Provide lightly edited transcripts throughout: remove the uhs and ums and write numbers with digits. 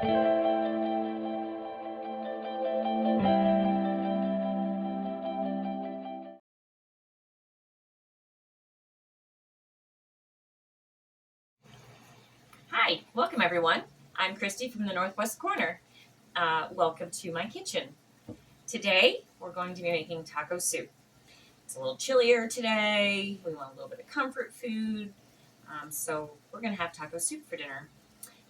Hi, welcome everyone. I'm Christy from the Northwest Corner. Welcome to my kitchen. Today we're going to be making taco soup. It's a little chillier today. We want a little bit of comfort food. So we're going to have taco soup for dinner.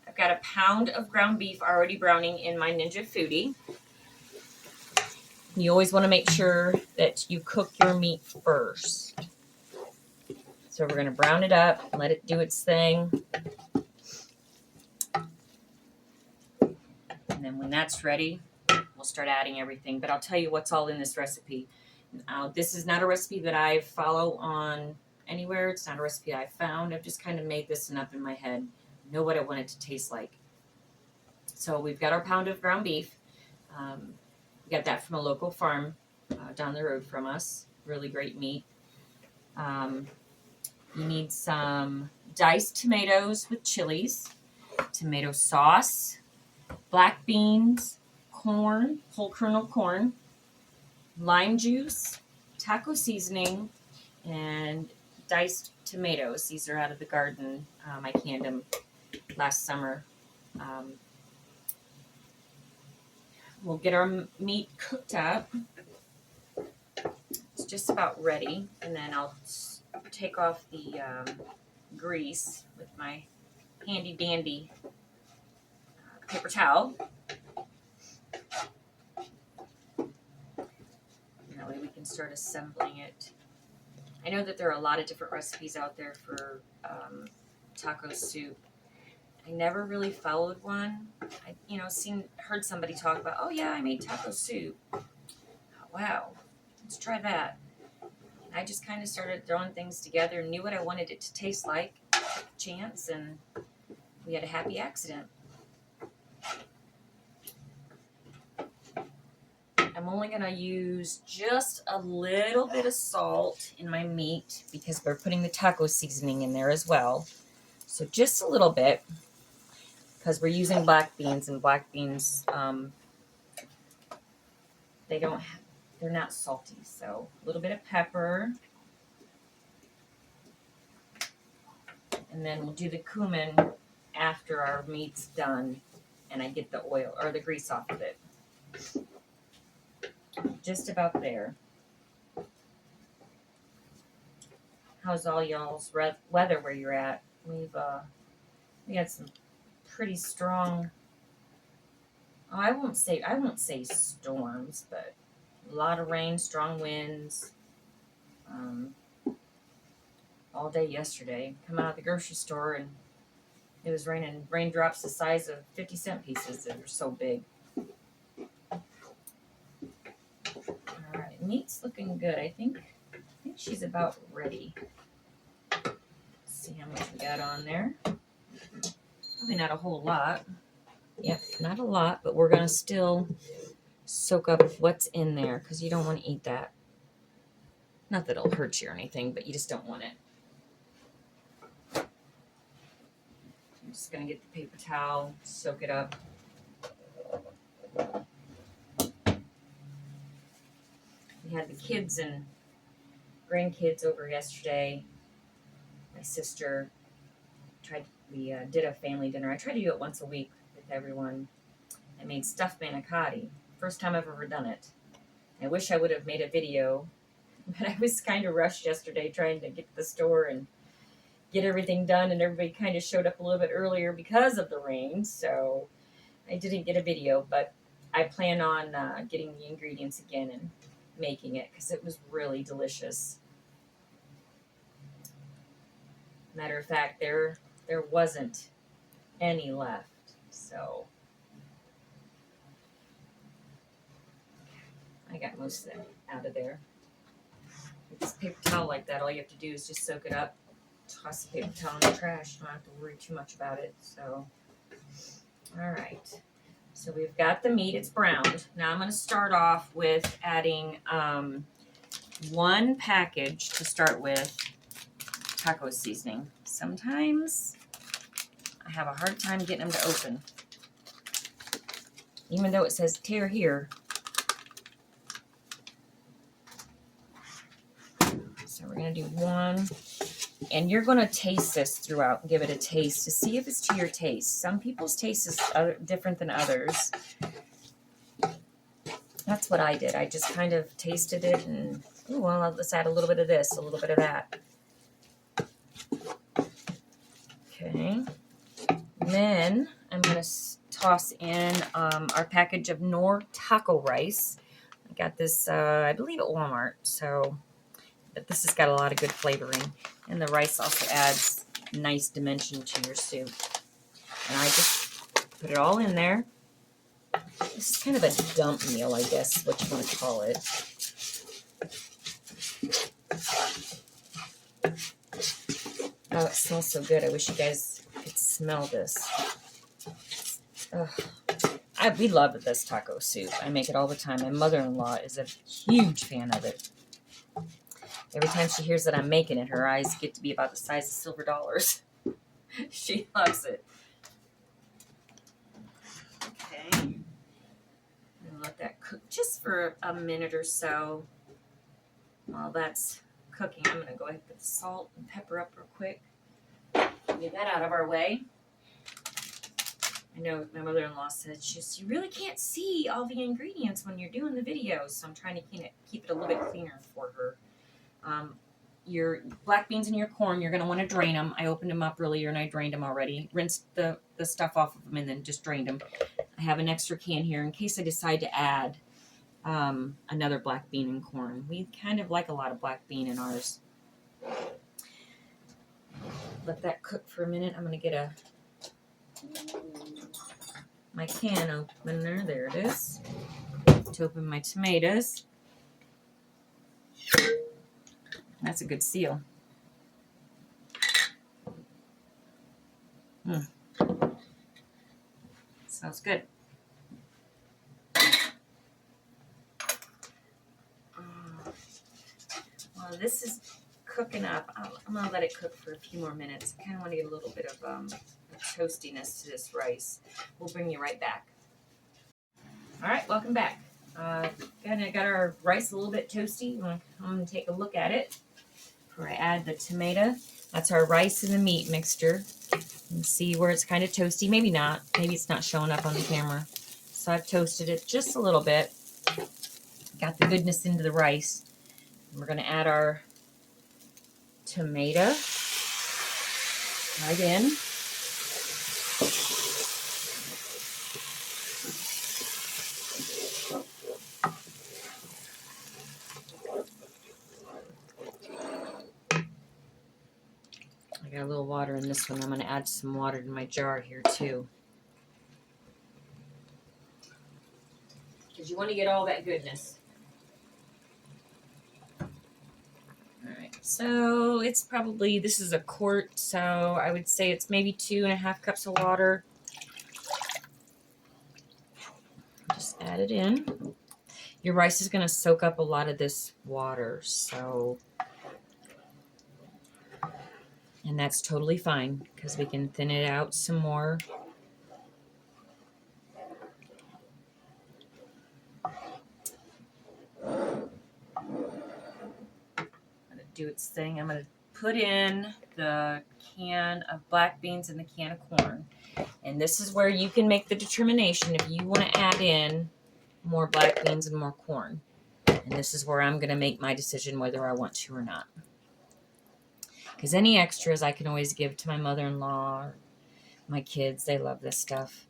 I've got a pound of ground beef already browning in my Ninja Foodi. You always want to make sure that you cook your meat first. So we're going to brown it up and let it do its thing. And then when that's ready, we'll start adding everything. But I'll tell you what's all in this recipe. This is not a recipe that I follow on anywhere. It's not a recipe I found. I've just kind of made this one up in my head. I know what I want it to taste like. So we've got our pound of ground beef. We got that from a local farm down the road from us. Really great meat. You need some diced tomatoes with chilies, tomato sauce, black beans, corn, whole kernel corn, lime juice, taco seasoning, and diced tomatoes. These are out of the garden. I canned them last summer. We'll get our meat cooked up. It's just about ready, and then I'll take off the grease with my handy dandy paper towel. That way we can start assembling it. I know that there are a lot of different recipes out there for taco soup. I never really followed one. I heard somebody talk about, oh yeah, I made taco soup. Oh, wow, let's try that. And I just kind of started throwing things together, knew what I wanted it to taste like, took a chance, and we had a happy accident. I'm only going to use just a little bit of salt in my meat because we're putting the taco seasoning in there as well. So just a little bit, because we're using black beans, and black beans, they're not salty. So a little bit of pepper. And then we'll do the cumin after our meat's done and I get the oil or the grease off of it. Just about there. How's all y'all's weather where you're at? We had some pretty strong. I won't say storms, but a lot of rain, strong winds. All day yesterday. Come out of the grocery store and it was raining raindrops the size of 50-cent pieces. They were so big. All right, meat's looking good. I think she's about ready. Let's see how much we got on there. Probably not a whole lot. Yep, not a lot, but we're going to still soak up what's in there because you don't want to eat that. Not that it'll hurt you or anything, but you just don't want it. I'm just going to get the paper towel, soak it up. We had the kids and grandkids over yesterday. My sister we did a family dinner. I try to do it once a week with everyone. I made stuffed manicotti. First time I've ever done it. I wish I would have made a video, but I was kind of rushed yesterday trying to get to the store and get everything done, and everybody kind of showed up a little bit earlier because of the rain, so I didn't get a video, but I plan on getting the ingredients again and making it because it was really delicious. Matter of fact, there wasn't any left, so I got most of it out of there. With this paper towel like that, all you have to do is just soak it up, toss the paper towel in the trash. You don't have to worry too much about it. So, all right. So we've got the meat. It's browned. Now I'm going to start off with adding one package to start with taco seasoning. Sometimes I have a hard time getting them to open. even though it says tear here. So we're going to do one. And you're going to taste this throughout and give it a taste to see if it's to your taste. Some people's taste is different than others. That's what I did. I just kind of tasted it and, oh, well, let's add a little bit of this, a little bit of that. Okay. And then I'm going to toss in our package of Knorr taco rice. I got this, I believe, at Walmart. So, but this has got a lot of good flavoring. And the rice also adds nice dimension to your soup. And I just put it all in there. This is kind of a dump meal, I guess, is what you want to call it. Oh, it smells so good. I wish you guys could smell this. We love this taco soup. I make it all the time. My mother-in-law is a huge fan of it. Every time she hears that I'm making it, her eyes get to be about the size of silver dollars. She loves it. Okay. And let that cook just for a minute or so. While that's cooking, I'm going to go ahead and put the salt and pepper up real quick. Get that out of our way. I know my mother-in-law said, you really can't see all the ingredients when you're doing the videos, so I'm trying to keep it a little bit cleaner for her. Your black beans and your corn, you're going to want to drain them. I opened them up earlier and I drained them already. Rinsed the stuff off of them and then just drained them. I have an extra can here in case I decide to add another black bean and corn. We kind of like a lot of black bean in ours. Let that cook for a minute. I'm going to get my can opener. There it is. To open my tomatoes. That's a good seal. Smells good. Well, this is cooking up. I'm going to let it cook for a few more minutes. I kind of want to get a little bit of toastiness to this rice. We'll bring you right back. All right, welcome back. Got our rice a little bit toasty. I'm going to take a look at it before I add the tomato. That's our rice and the meat mixture. You can see where it's kind of toasty. Maybe not. Maybe it's not showing up on the camera. So I've toasted it just a little bit. Got the goodness into the rice. And we're going to add our tomato right in. I got a little water in this one. I'm going to add some water to my jar here too. Because you want to get all that goodness. Alright, so it's probably, this is a quart, so I would say it's maybe 2.5 cups of water. Just add it in. Your rice is going to soak up a lot of this water, so... And that's totally fine, because we can thin it out some more. Do its thing. I'm going to put in the can of black beans and the can of corn. And this is where you can make the determination if you want to add in more black beans and more corn. And this is where I'm going to make my decision whether I want to or not. Because any extras I can always give to my mother-in-law or my kids. They love this stuff.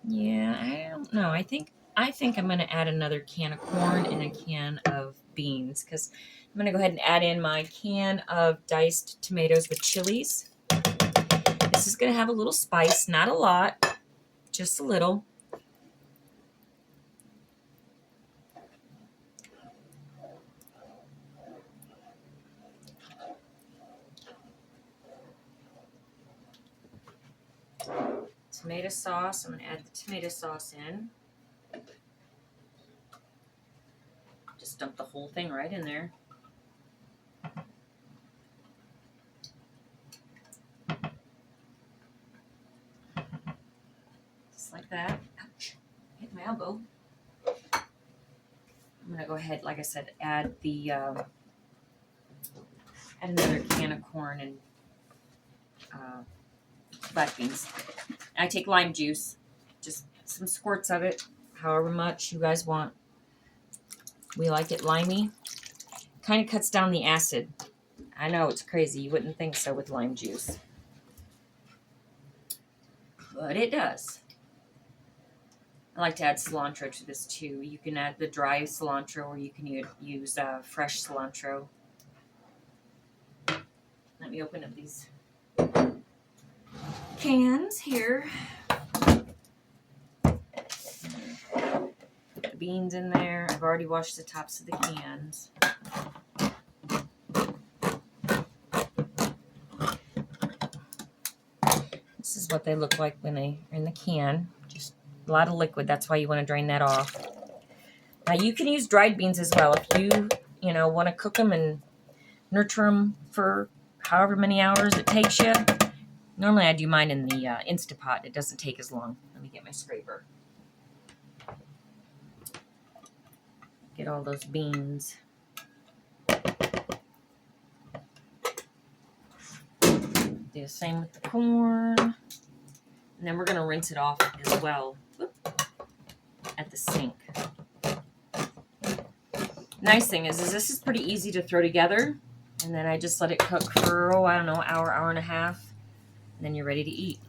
Yeah, I don't know. I think I'm going to add another can of corn and a can of beans because I'm going to go ahead and add in my can of diced tomatoes with chilies. This is going to have a little spice, not a lot, just a little. Tomato sauce. I'm going to add the tomato sauce in. Just dump the whole thing right in there. just like that. Ouch, hit my elbow. I'm gonna go ahead, like I said, add the add another can of corn and black beans. I take lime juice, just some squirts of it, however much you guys want. We like it limey. Kind of cuts down the acid. I know it's crazy. You wouldn't think so with lime juice. But it does. I like to add cilantro to this too. You can add the dry cilantro or you can use fresh cilantro. Let me open up these cans here. Put the beans in there. I've already washed the tops of the cans. This is what they look like when they are in the can. Just a lot of liquid. That's why you want to drain that off. Now you can use dried beans as well if you want to cook them and nurture them for however many hours it takes you. Normally I do mine in the Instapot. It doesn't take as long. Let me get my scraper. Get all those beans. Do the same with the corn. And then we're going to rinse it off as well at the sink. Nice thing is this is pretty easy to throw together. And then I just let it cook for, I don't know, hour and a half. And then you're ready to eat.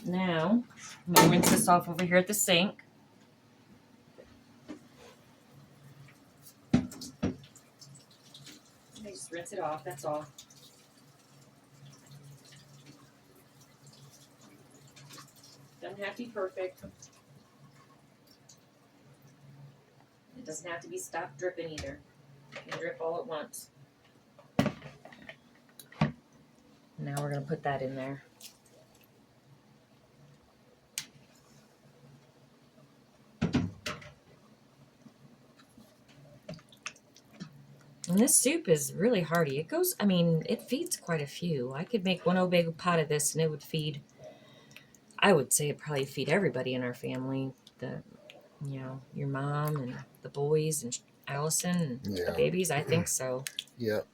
Now, I'm going to rinse this off over here at the sink. Just rinse it off, that's all. Doesn't have to be perfect. It doesn't have to be stopped dripping either. It can drip all at once. Now we're going to put that in there. And this soup is really hearty. It goes, it feeds quite a few. I could make one old big pot of this and it would feed, I would say it'd probably feed everybody in our family. Your mom and the boys and Allison and the babies. I think so. Yep.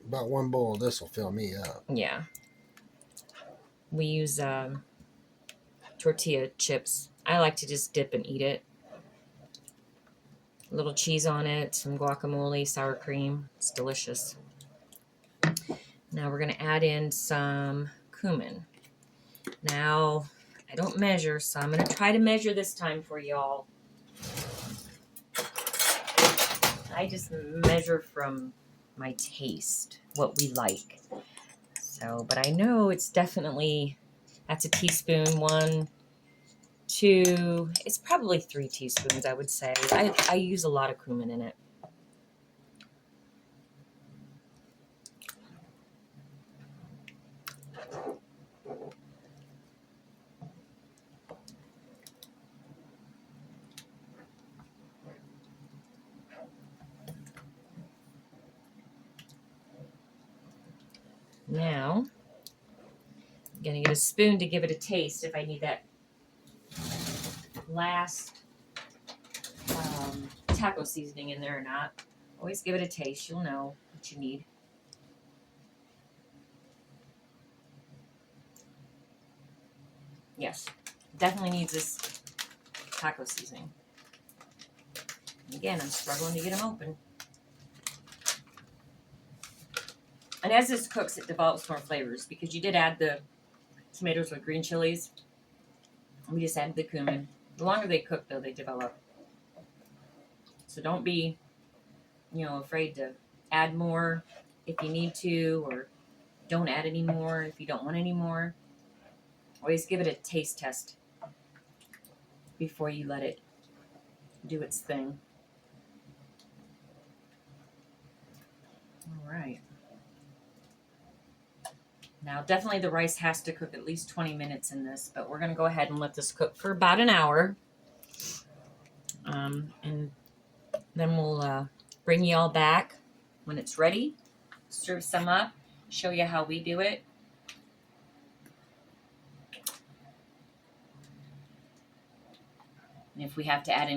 About one bowl of this will fill me up. Yeah. We use tortilla chips. I like to just dip and eat it. A little cheese on it, some guacamole, sour cream. It's delicious. Now we're going to add in some cumin. Now, I don't measure, so I'm going to try to measure this time for y'all. I just measure from my taste, what we like. So, but I know it's definitely, that's a teaspoon, 1, 2, it's probably 3 teaspoons, I would say. I use a lot of cumin in it. Now, I'm going to get a spoon to give it a taste if I need that last taco seasoning in there or not. Always give it a taste. You'll know what you need. Yes, definitely needs this taco seasoning. Again, I'm struggling to get them open. And as this cooks, it develops more flavors because you did add the tomatoes with green chilies. We just added the cumin. The longer they cook, though, they develop. So don't be, afraid to add more if you need to, or don't add any more if you don't want any more. Always give it a taste test before you let it do its thing. All right. Now, definitely the rice has to cook at least 20 minutes in this, but we're going to go ahead and let this cook for about an hour. And then we'll bring you all back when it's ready. Serve some up, show you how we do it. And if we have to add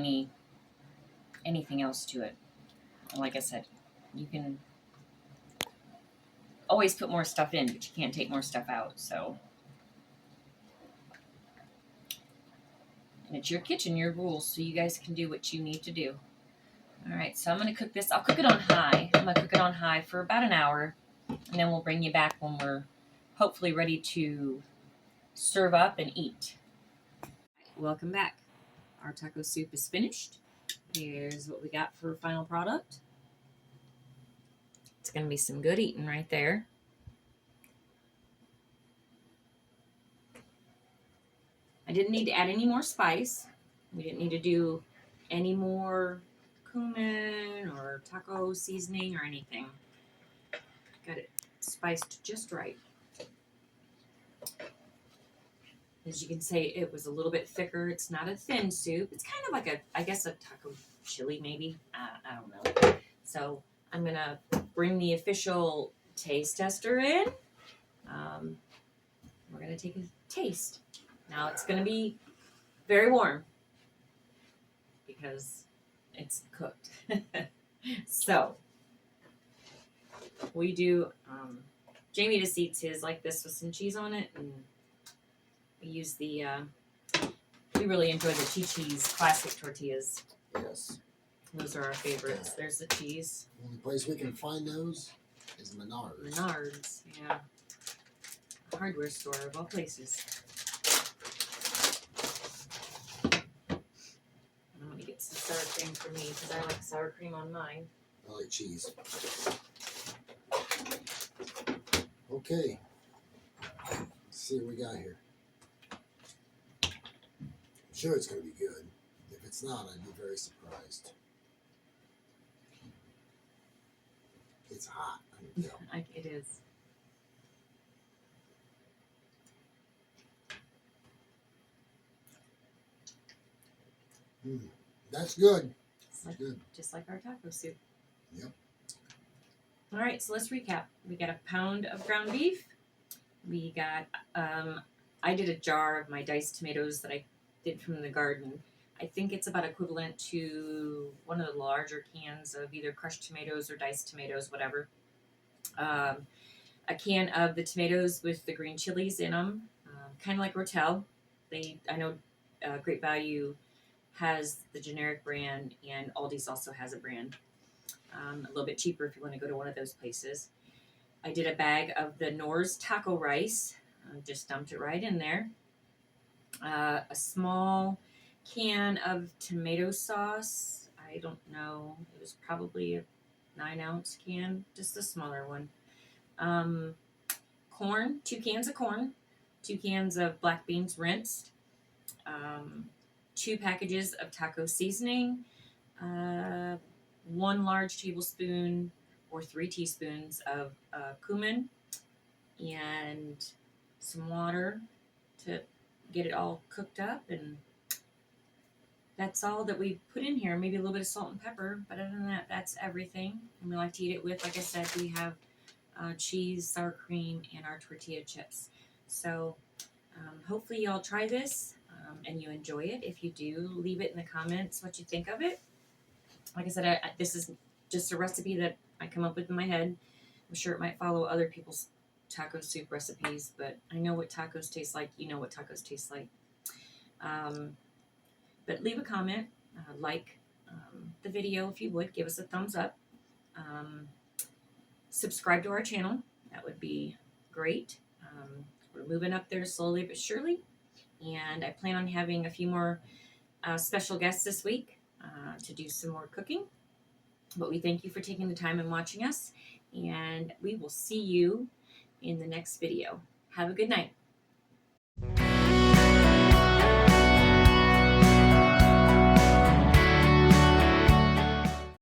anything else to it, like I said, you can always put more stuff in, but you can't take more stuff out. So, and it's your kitchen, your rules, so you guys can do what you need to do. All right, so I'm going to cook this. I'll cook it on high. I'm going to cook it on high for about an hour, and then we'll bring you back when we're hopefully ready to serve up and eat. Welcome back. Our taco soup is finished. Here's what we got for final product. It's going to be some good eating right there. I didn't need to add any more spice. We didn't need to do any more cumin or taco seasoning or anything. Got it spiced just right. As you can see, it was a little bit thicker. It's not a thin soup. It's kind of like I guess a taco chili maybe. I don't know. So I'm going to bring the official taste tester in. We're going to take a taste. Now it's going to be very warm because it's cooked. So we do, Jamie just eats his like this with some cheese on it, and we use the, we really enjoy the Chi-Chi's classic tortillas. Yes. Those are our favorites. There's the cheese. The only place we can find those is Menards. Menards, yeah. A hardware store of all places. I'm going to get some sour cream for me because I like sour cream on mine. I like cheese. Okay. Let's see what we got here. I'm sure it's going to be good. If it's not, I'd be very surprised. It's hot. I can tell. It is. That's good. Like, Good. just like our taco soup. Yep. All right, so let's recap. We got a pound of ground beef. We got, I did a jar of my diced tomatoes that I did from the garden. I think it's about equivalent to one of the larger cans of either crushed tomatoes or diced tomatoes, whatever. A can of the tomatoes with the green chilies in them, kind of like Rotel. I know Great Value has the generic brand, and Aldi's also has a brand. A little bit cheaper if you want to go to one of those places. I did a bag of the Knorr's taco rice. Just dumped it right in there. A small can of tomato sauce. I don't know. It was probably a 9-ounce can, just a smaller one. Corn, 2 cans of corn, 2 cans of black beans rinsed, 2 packages of taco seasoning, 1 large tablespoon or 3 teaspoons of cumin, and some water to get it all cooked up. And that's all that we put in here. Maybe a little bit of salt and pepper, but other than that, that's everything. And we like to eat it with, like I said, we have cheese, sour cream, and our tortilla chips. So hopefully y'all try this and you enjoy it. If you do, leave it in the comments what you think of it. Like I said, this is just a recipe that I come up with in my head. I'm sure it might follow other people's taco soup recipes, but I know what tacos taste like. You know what tacos taste like. But leave a comment, like the video if you would. Give us a thumbs up. Subscribe to our channel. That would be great. We're moving up there slowly but surely. And I plan on having a few more special guests this week to do some more cooking. But we thank you for taking the time and watching us. And we will see you in the next video. Have a good night.